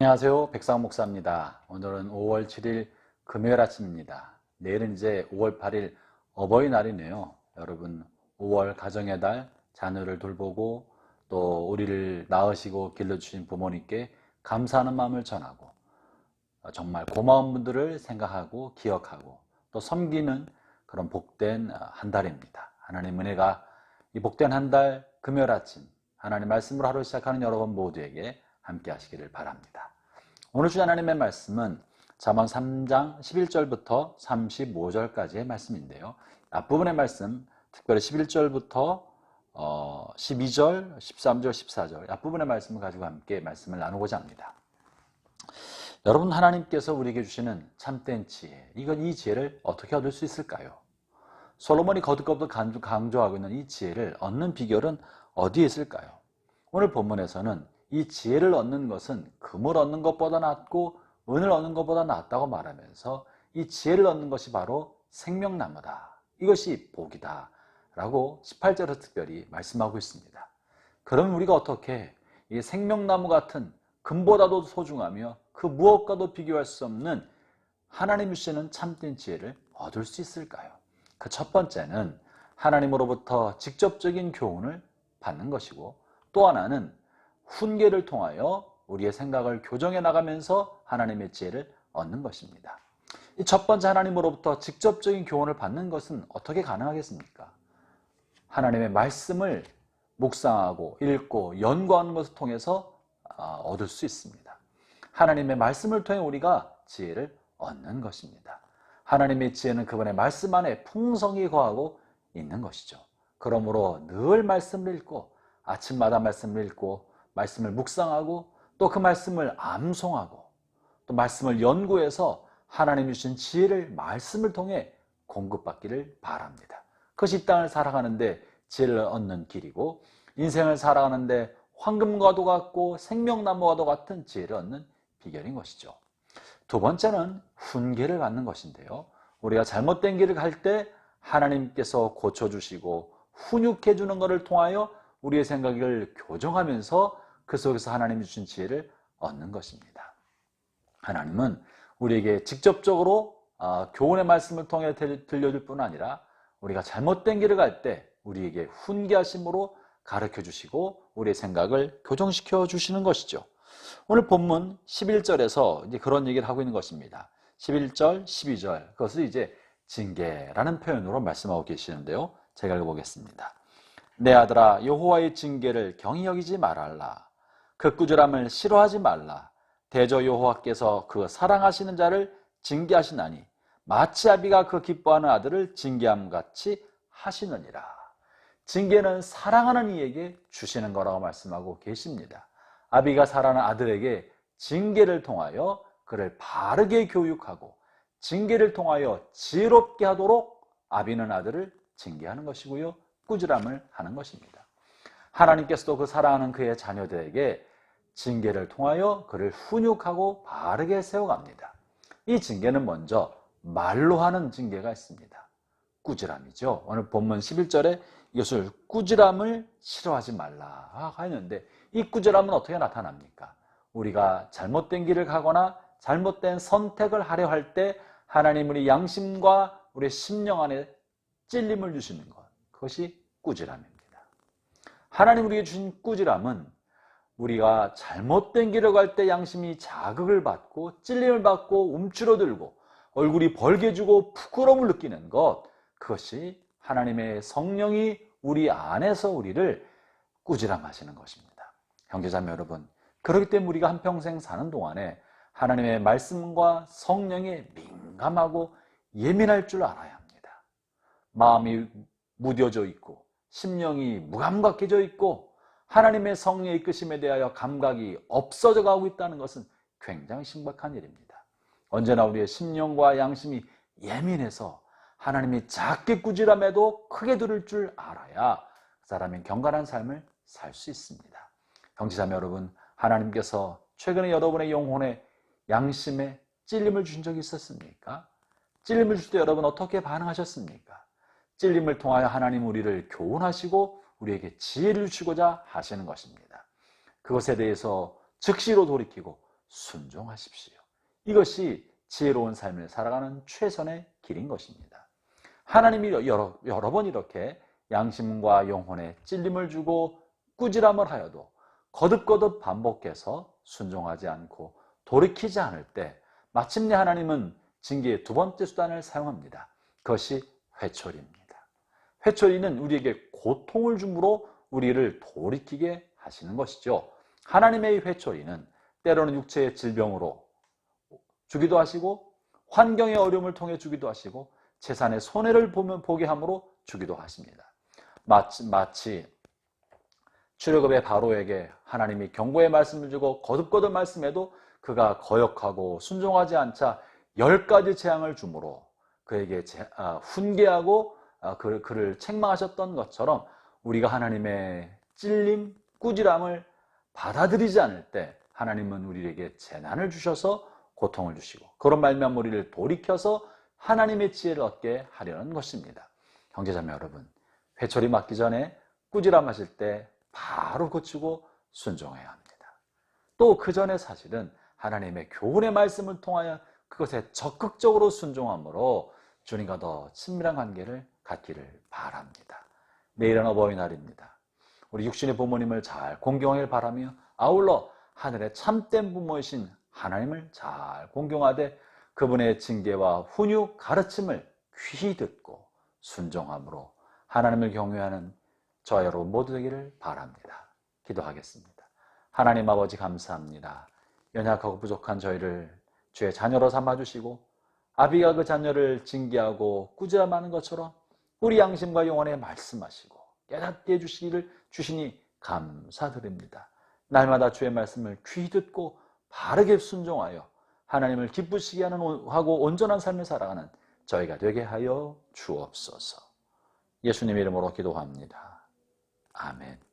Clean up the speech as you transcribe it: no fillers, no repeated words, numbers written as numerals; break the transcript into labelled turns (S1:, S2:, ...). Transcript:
S1: 안녕하세요. 백상 목사입니다. 오늘은 5월 7일 금요일 아침입니다. 내일은 이제 5월 8일 어버이날이네요. 여러분 5월 가정의 달, 자녀를 돌보고 또 우리를 낳으시고 길러주신 부모님께 감사하는 마음을 전하고 정말 고마운 분들을 생각하고 기억하고 또 섬기는 그런 복된 한 달입니다. 하나님 은혜가 이 복된 한 달 금요일 아침 하나님 말씀으로 하루 시작하는 여러분 모두에게 함께 하시기를 바랍니다. 오늘 주신 하나님의 말씀은 잠언 3장 11절부터 35절까지의 말씀인데요. 앞부분의 말씀, 특별히 11절부터 12절, 13절, 14절 앞부분의 말씀을 가지고 함께 말씀을 나누고자 합니다. 여러분, 하나님께서 우리에게 주시는 참된 지혜, 이 지혜를 어떻게 얻을 수 있을까요? 솔로몬이 거듭거듭 강조하고 있는 이 지혜를 얻는 비결은 어디에 있을까요? 오늘 본문에서는 이 지혜를 얻는 것은 금을 얻는 것보다 낫고 은을 얻는 것보다 낫다고 말하면서 이 지혜를 얻는 것이 바로 생명나무다. 이것이 복이다. 라고 18절에서 특별히 말씀하고 있습니다. 그럼 우리가 어떻게 이 생명나무 같은 금보다도 소중하며 그 무엇과도 비교할 수 없는 하나님이 주시는 참된 지혜를 얻을 수 있을까요? 그 첫 번째는 하나님으로부터 직접적인 교훈을 받는 것이고, 또 하나는 훈계를 통하여 우리의 생각을 교정해 나가면서 하나님의 지혜를 얻는 것입니다. 이 첫 번째 하나님으로부터 직접적인 교훈을 받는 것은 어떻게 가능하겠습니까? 하나님의 말씀을 묵상하고 읽고 연구하는 것을 통해서 얻을 수 있습니다. 하나님의 말씀을 통해 우리가 지혜를 얻는 것입니다. 하나님의 지혜는 그분의 말씀 안에 풍성히 거하고 있는 것이죠. 그러므로 늘 말씀을 읽고 아침마다 말씀을 읽고 말씀을 묵상하고 또 그 말씀을 암송하고 또 말씀을 연구해서 하나님이 주신 지혜를 말씀을 통해 공급받기를 바랍니다. 그것이 이 땅을 살아가는데 지혜를 얻는 길이고, 인생을 살아가는데 황금과도 같고 생명나무와도 같은 지혜를 얻는 비결인 것이죠. 두 번째는 훈계를 받는 것인데요. 우리가 잘못된 길을 갈 때 하나님께서 고쳐주시고 훈육해 주는 것을 통하여 우리의 생각을 교정하면서 그 속에서 하나님이 주신 지혜를 얻는 것입니다. 하나님은 우리에게 직접적으로 교훈의 말씀을 통해 들려줄 뿐 아니라 우리가 잘못된 길을 갈 때 우리에게 훈계하심으로 가르쳐 주시고 우리의 생각을 교정시켜 주시는 것이죠. 오늘 본문 11절에서 이제 그런 얘기를 하고 있는 것입니다. 11절, 12절, 그것을 이제 징계라는 표현으로 말씀하고 계시는데요. 제가 읽어보겠습니다. 내 아들아, 여호와의 징계를 경히 여기지 말아라. 그 꾸지람을 싫어하지 말라. 대저 여호와께서 그 사랑하시는 자를 징계하시나니 마치 아비가 그 기뻐하는 아들을 징계함 같이 하시느니라. 징계는 사랑하는 이에게 주시는 거라고 말씀하고 계십니다. 아비가 사랑하는 아들에게 징계를 통하여 그를 바르게 교육하고 징계를 통하여 지혜롭게 하도록 아비는 아들을 징계하는 것이고요, 꾸지람을 하는 것입니다. 하나님께서도 그 사랑하는 그의 자녀들에게 징계를 통하여 그를 훈육하고 바르게 세워갑니다. 이 징계는 먼저 말로 하는 징계가 있습니다. 꾸지람이죠. 오늘 본문 11절에 이것을 꾸지람을 싫어하지 말라 하였는데, 이 꾸지람은 어떻게 나타납니까? 우리가 잘못된 길을 가거나 잘못된 선택을 하려 할 때 하나님 우리 양심과 우리 심령 안에 찔림을 주시는 것, 그것이 꾸지람입니다. 하나님 우리에게 주신 꾸지람은 우리가 잘못된 길을 갈 때 양심이 자극을 받고 찔림을 받고 움츠러들고 얼굴이 벌개지고 부끄러움을 느끼는 것, 그것이 하나님의 성령이 우리 안에서 우리를 꾸지람하시는 것입니다. 형제자매 여러분, 그렇기 때문에 우리가 한평생 사는 동안에 하나님의 말씀과 성령에 민감하고 예민할 줄 알아야 합니다. 마음이 무뎌져 있고 심령이 무감각해져 있고 하나님의 성령의 이끄심에 대하여 감각이 없어져 가고 있다는 것은 굉장히 심각한 일입니다. 언제나 우리의 심령과 양심이 예민해서 하나님이 작게 꾸지람해도 크게 들을 줄 알아야 그 사람이 경건한 삶을 살 수 있습니다. 형제자매 여러분, 하나님께서 최근에 여러분의 영혼에 양심에 찔림을 주신 적이 있었습니까? 찔림을 줄 때 여러분 어떻게 반응하셨습니까? 찔림을 통하여 하나님 우리를 교훈하시고 우리에게 지혜를 주시고자 하시는 것입니다. 그것에 대해서 즉시로 돌이키고 순종하십시오. 이것이 지혜로운 삶을 살아가는 최선의 길인 것입니다. 하나님이 여러 번 이렇게 양심과 영혼에 찔림을 주고 꾸지람을 하여도 거듭거듭 반복해서 순종하지 않고 돌이키지 않을 때 마침내 하나님은 징계의 두 번째 수단을 사용합니다. 그것이 회초리입니다. 회초리는 우리에게 고통을 줌으로 우리를 돌이키게 하시는 것이죠. 하나님의 회초리는 때로는 육체의 질병으로 주기도 하시고 환경의 어려움을 통해 주기도 하시고 재산의 손해를 보게 함으로 주기도 하십니다. 마치 출애굽의 바로에게 하나님이 경고의 말씀을 주고 거듭거듭 말씀해도 그가 거역하고 순종하지 않자 10가지 재앙을 주므로 그에게 훈계하고 그를 책망하셨던 것처럼 우리가 하나님의 찔림, 꾸지람을 받아들이지 않을 때 하나님은 우리에게 재난을 주셔서 고통을 주시고 그런 말미암아 우리를 돌이켜서 하나님의 지혜를 얻게 하려는 것입니다. 형제자매 여러분, 회초리 맞기 전에 꾸지람 하실 때 바로 고치고 순종해야 합니다. 또 그 전에 사실은 하나님의 교훈의 말씀을 통하여 그것에 적극적으로 순종함으로 주님과 더 친밀한 관계를 갖기를 바랍니다. 내일은 어버이날입니다. 우리 육신의 부모님을 잘 공경하길 바라며 아울러 하늘의 참된 부모이신 하나님을 잘 공경하되 그분의 징계와 훈육, 가르침을 귀히 듣고 순종함으로 하나님을 경외하는 저와 여러분 모두 되기를 바랍니다. 기도하겠습니다. 하나님 아버지 감사합니다. 연약하고 부족한 저희를 주의 자녀로 삼아주시고 아비가 그 자녀를 징계하고 꾸지람하는 것처럼 우리 양심과 영혼에 말씀하시고 깨닫게 해주시기를 주시니 감사드립니다. 날마다 주의 말씀을 귀히 듣고 바르게 순종하여 하나님을 기쁘시게 하고 온전한 삶을 살아가는 저희가 되게 하여 주옵소서. 예수님 이름으로 기도합니다. 아멘.